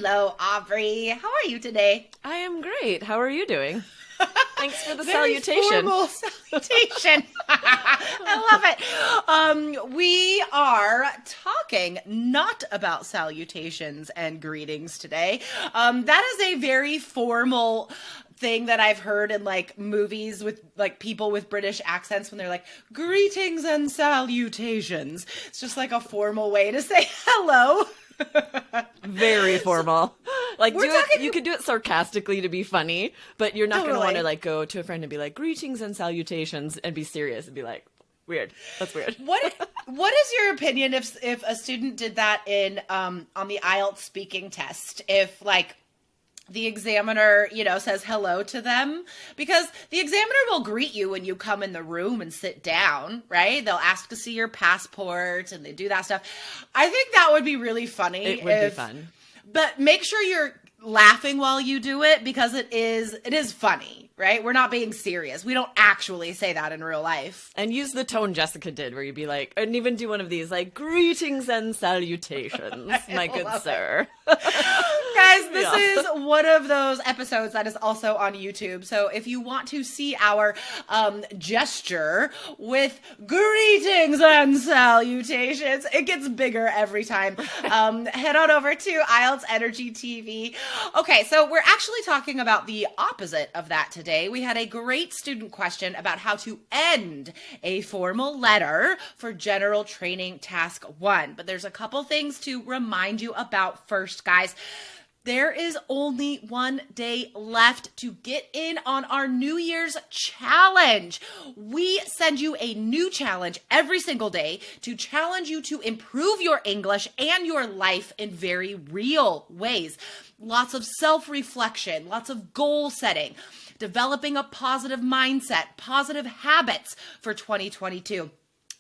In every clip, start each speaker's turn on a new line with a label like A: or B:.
A: Hello, Aubrey. How are you today?
B: I am great. How are you doing? Thanks for the
A: Very
B: salutation.
A: formal salutation. I love it. We are talking not about salutations and greetings today. That is a very formal thing that I've heard in like movies with like people with British accents when they're like greetings and salutations. It's just like a formal way to say hello.
B: Very formal. Like you could do it sarcastically to be funny, but you're not going to want to like go to a friend and be like greetings and salutations and be serious and be like weird. That's weird.
A: What is your opinion if a student did that in on the IELTS speaking test? If like the examiner, says hello to them, because the examiner will greet you when you come in the room and sit down, right? They'll ask to see your passport and they do that stuff. I think that would be really funny.
B: It would be fun.
A: But make sure you're laughing while you do it because it is funny, right? We're not being serious. We don't actually say that in real life.
B: And use the tone Jessica did where you'd be like, and even do one of these like greetings and salutations, my good sir.
A: Guys, this is one of those episodes that is also on YouTube. So if you want to see our gesture with greetings and salutations, it gets bigger every time. Head on over to IELTS Energy TV. Okay, so we're actually talking about the opposite of that today. We had a great student question about how to end a formal letter for General Training Task 1. But there's a couple things to remind you about first, guys. There is only 1 day left to get in on our New Year's challenge. We send you a new challenge every single day to challenge you to improve your English and your life in very real ways. Lots of self-reflection, lots of goal setting, developing a positive mindset, positive habits for 2022.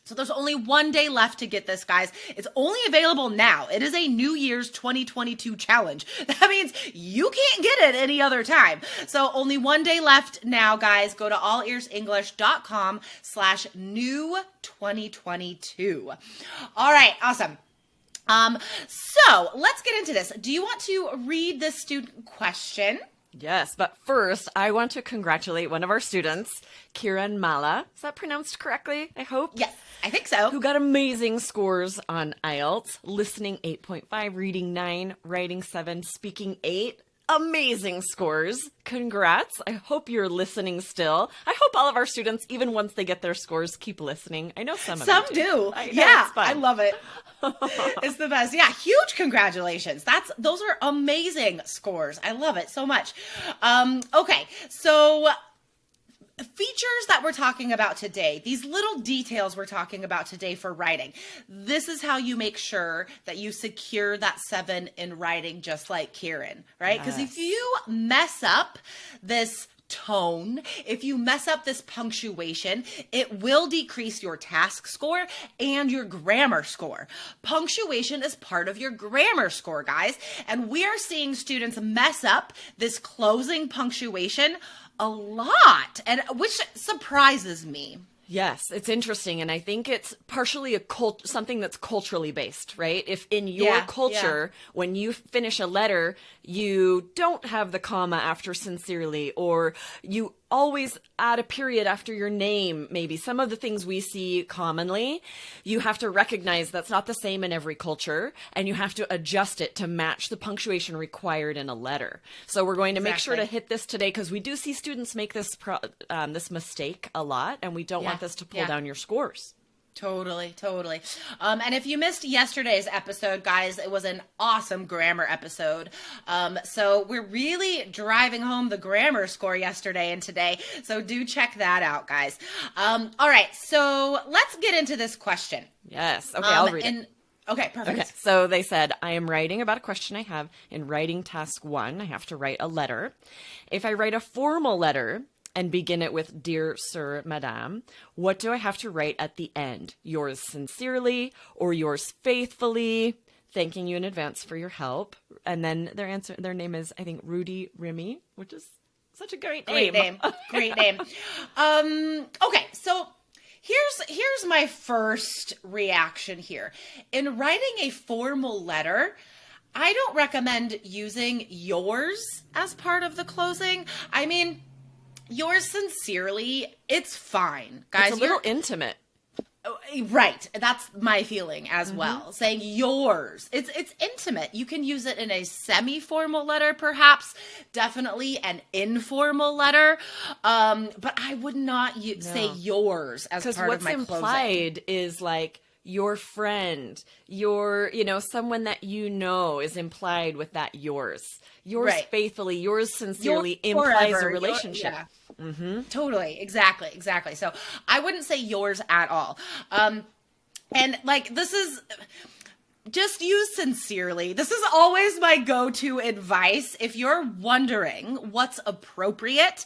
A: So there's only 1 day left to get this, guys. It's only available now. It is a New Year's 2022 challenge. That means you can't get it any other time. So only 1 day left now, guys. Go to allearsenglish.com/new2022. All right, awesome. So let's get into this. Do you want to read this student question?
B: Yes, but first, I want to congratulate one of our students, Kiran Mala. Is that pronounced correctly, I hope?
A: Yes, I think so.
B: Who got amazing scores on IELTS. Listening 8.5, reading 9, writing 7, speaking 8. Amazing scores. Congrats. I hope you're listening still. I hope all of our students, even once they get their scores, keep listening. I know some of them
A: do.
B: Yeah,
A: I love it. It's the best. Yeah, huge congratulations. Those are amazing scores. I love it so much. Okay, so features that we're talking about today, these little details we're talking about today for writing. This is how you make sure that you secure that 7 in writing, just like Kieran, right? Because if you mess up this tone, if you mess up this punctuation, it will decrease your task score and your grammar score. Punctuation is part of your grammar score, guys. And we are seeing students mess up this closing punctuation a lot, and which surprises me.
B: Yes, it's interesting, and I think it's partially something that's culturally based, right? If in your culture, when you finish a letter, you don't have the comma after sincerely, or you always add a period after your name, maybe. Some of the things we see commonly, you have to recognize that's not the same in every culture, and you have to adjust it to match the punctuation required in a letter. So we're going to make sure to hit this today, because we do see students make this this mistake a lot, and we don't want this to pull down your scores.
A: Totally. And if you missed yesterday's episode, guys, it was an awesome grammar episode. So we're really driving home the grammar score yesterday and today. So do check that out, guys. All right. So let's get into this question.
B: Yes. Okay, I'll read it.
A: Okay, perfect.
B: Okay, so they said, I am writing about a question I have in writing task 1. I have to write a letter. If I write a formal letter and begin it with Dear Sir, Madame, what do I have to write at the end? Yours sincerely or yours faithfully? Thanking you in advance for your help. And then their name is, I think, Rudy Remy, which is such a great name.
A: Great name. Okay, so here's my first reaction here. In writing a formal letter, I don't recommend using yours as part of the closing. I mean, yours sincerely, it's fine. Guys,
B: it's a little intimate.
A: Right. That's my feeling as well. Saying yours. It's intimate. You can use it in a semi-formal letter, perhaps. Definitely an informal letter. But I would not say yours as part of my closing.
B: Because what's implied is like your friend, someone that you know is implied with that yours. Yours faithfully, yours sincerely implies a relationship.
A: Totally. Exactly. So I wouldn't say yours at all. And like, this is just use sincerely. This is always my go-to advice. If you're wondering what's appropriate,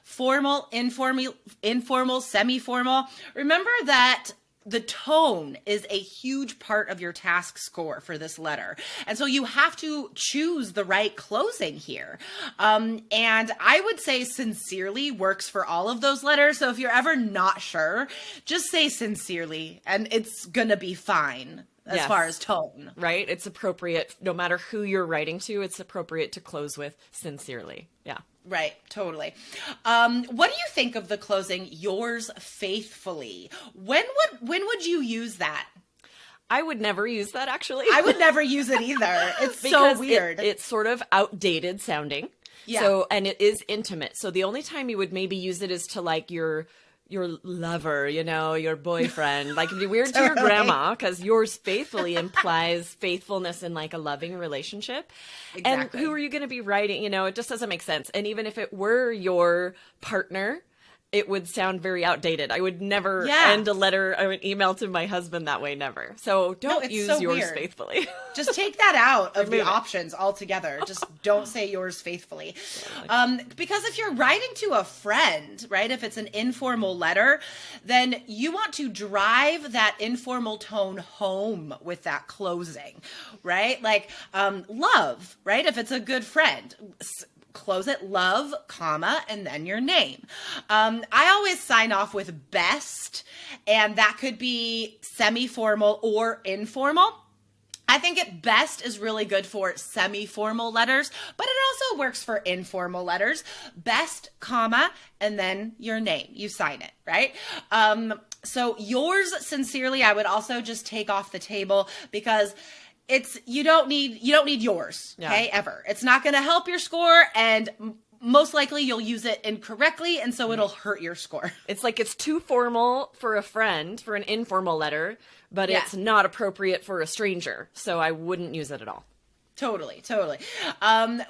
A: formal, informal, semi-formal, remember that the tone is a huge part of your task score for this letter. And so you have to choose the right closing here. And I would say sincerely works for all of those letters. So if you're ever not sure, just say sincerely and it's going to be fine as far as tone.
B: Right? It's appropriate. No matter who you're writing to, it's appropriate to close with sincerely. Yeah.
A: Right, totally. What do you think of the closing, yours faithfully? When would you use that?
B: I would never use that, actually.
A: I would never use it either. It's so weird.
B: It's sort of outdated sounding. Yeah. So, and it is intimate. So the only time you would maybe use it is to like your lover, your boyfriend. Like it'd be weird to your grandma because yours faithfully implies faithfulness in like a loving relationship. Exactly. And who are you going to be writing? It just doesn't make sense. And even if it were your partner, it would sound very outdated. I would never end a letter or an email to my husband that way, never. So don't use yours faithfully.
A: Just take that out of the options altogether. Just don't say yours faithfully. Because if you're writing to a friend, right, if it's an informal letter, then you want to drive that informal tone home with that closing, right? Like love, right? If it's a good friend, close it love, comma, and then your name. I always sign off with best, and that could be semi-formal or informal. I think it best is really good for semi-formal letters, but it also works for informal letters. Best, comma, and then your name. You sign it, right? So yours sincerely, I would also just take off the table because you don't need yours, okay, ever. It's not going to help your score, and most likely you'll use it incorrectly, and so it'll hurt your score.
B: It's like it's too formal for a friend, for an informal letter, but it's not appropriate for a stranger, so I wouldn't use it at all.
A: Totally.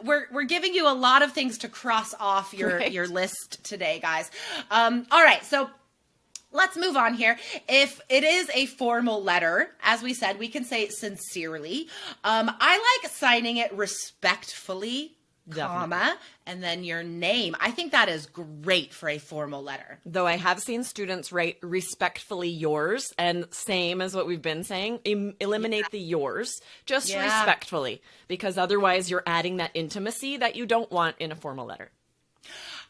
A: We're giving you a lot of things to cross off your list today, guys. All right, so let's move on here. If it is a formal letter, as we said, we can say sincerely. I like signing it respectfully, comma, and then your name. I think that is great for a formal letter.
B: Though I have seen students write respectfully yours, and same as what we've been saying, eliminate the yours, just respectfully, because otherwise you're adding that intimacy that you don't want in a formal letter.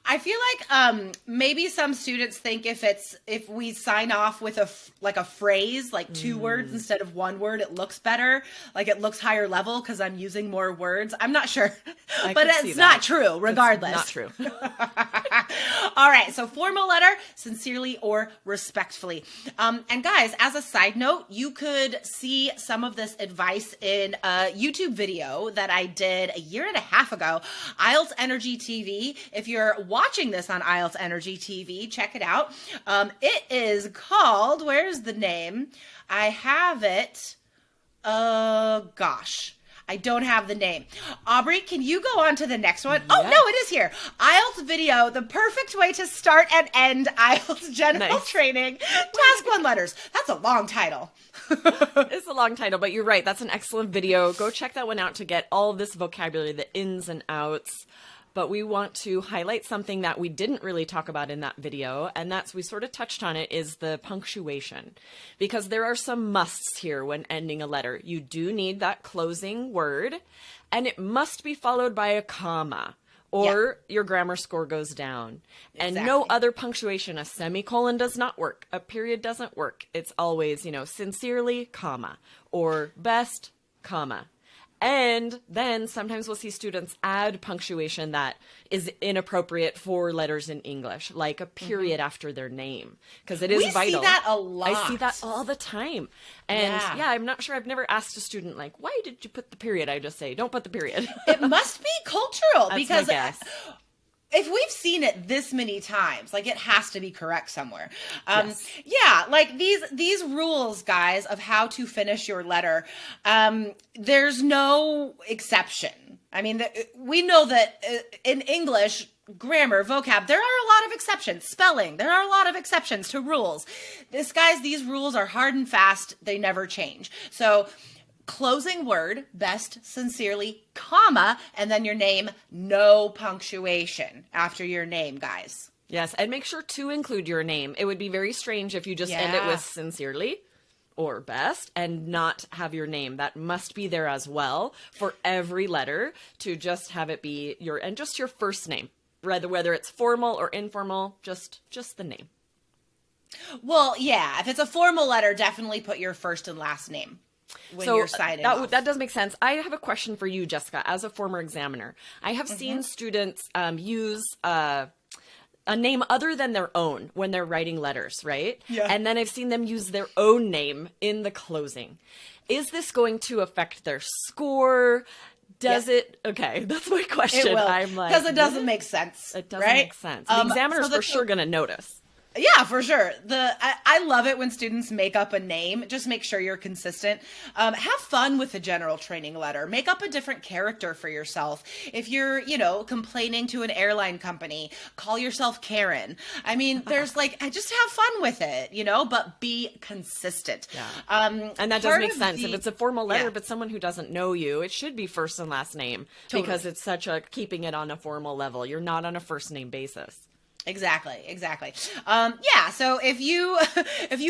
A: I feel like maybe some students think if we sign off with a phrase, like 2 words instead of 1 word, it looks better. Like it looks higher level because I'm using more words. I'm not sure, but it's not true regardless.
B: It's not true.
A: All right. So formal letter, sincerely or respectfully. And guys, as a side note, you could see some of this advice in a YouTube video that I did a year and a half ago, IELTS Energy TV. If you're watching this on IELTS Energy TV, check it out. It is called, where's the name? I have it. Gosh. I don't have the name. Aubrey, can you go on to the next one? Yeah. Oh, no, it is here. IELTS video, the perfect way to start and end IELTS General Training. Task 1 letters. That's a long title.
B: It's a long title, but you're right. That's an excellent video. Go check that one out to get all of this vocabulary, the ins and outs. But we want to highlight something that we didn't really talk about in that video, and that's, we sort of touched on it, is the punctuation. Because there are some musts here when ending a letter. You do need that closing word, and it must be followed by a comma, or your grammar score goes down. Exactly. And no other punctuation. A semicolon does not work. A period doesn't work. It's always, sincerely, comma, or best, comma. And then sometimes we'll see students add punctuation that is inappropriate for letters in English, like a period after their name, because it is vital.
A: We see that a lot.
B: I see that all the time. And yeah, I'm not sure. I've never asked a student, like, why did you put the period? I just say, don't put the period.
A: It must be cultural.
B: That's
A: because
B: my guess.
A: If we've seen it this many times, like, it has to be correct somewhere.
B: Yes.
A: Yeah, like these rules, guys, of how to finish your letter, there's no exception. I mean, we know that in English, grammar, vocab, there are a lot of exceptions. Spelling, there are a lot of exceptions to rules. These rules are hard and fast. They never change. So closing word, best sincerely, comma, and then your name, no punctuation after your name, guys.
B: Yes, and make sure to include your name. It would be very strange if you just end it with sincerely or best and not have your name. That must be there as well for every letter, to just have it be your first name. Whether it's formal or informal, just the name.
A: Well, yeah, if it's a formal letter, definitely put your first and last name when you're signing off.
B: That does make sense. I have a question for you, Jessica, as a former examiner. I have seen students use a name other than their own when they're writing letters, right?
A: Yeah.
B: And then I've seen them use their own name in the closing. Is this going to affect their score? Does it? Okay, that's my question.
A: It will,
B: I'm like,
A: because it doesn't make sense.
B: It doesn't
A: right?
B: make sense. The examiner's for sure going to notice.
A: Yeah, for sure. I love it when students make up a name. Just make sure you're consistent. Have fun with the general training letter. Make up a different character for yourself. If you're, complaining to an airline company, call yourself Karen. I mean, there's just have fun with it, but be consistent.
B: Yeah. And that does make sense. If it's a formal letter, but someone who doesn't know you, it should be first and last name, because it's keeping it on a formal level. You're not on a first name basis.
A: Exactly. So if you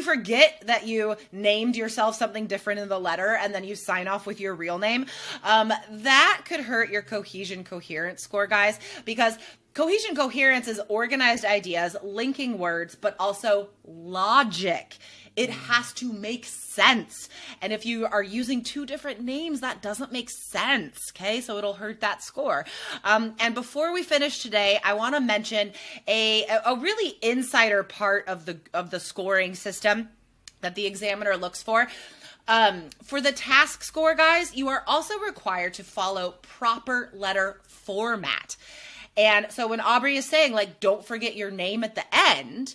A: forget that you named yourself something different in the letter and then you sign off with your real name, that could hurt your cohesion coherence score, guys, because cohesion coherence is organized ideas, linking words, but also logic. It has to make sense. And if you are using two different names, that doesn't make sense, okay? So it'll hurt that score. And before we finish today, I want to mention a really insider part of the scoring system that the examiner looks for. For the task score, guys, you are also required to follow proper letter format. And so when Aubrey is saying, don't forget your name at the end,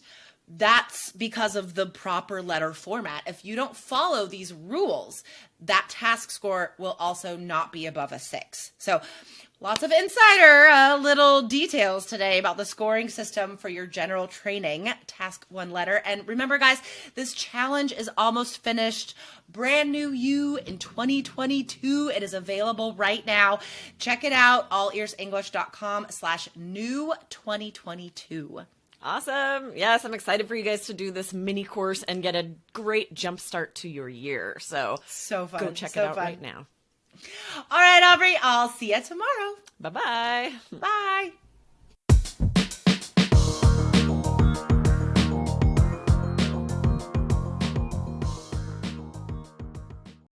A: that's because of the proper letter format. If you don't follow these rules, that task score will also not be above a 6. So lots of insider little details today about the scoring system for your general training task 1 letter. And remember, guys, this challenge is almost finished. Brand new you in 2022. It is available right now. Check it out, allearsenglish.com/new2022.
B: Awesome. Yes, I'm excited for you guys to do this mini course and get a great jump start to your year. So
A: fun.
B: Go check it out right now.
A: All right, Aubrey, I'll see you tomorrow.
B: Bye-bye.
A: Bye.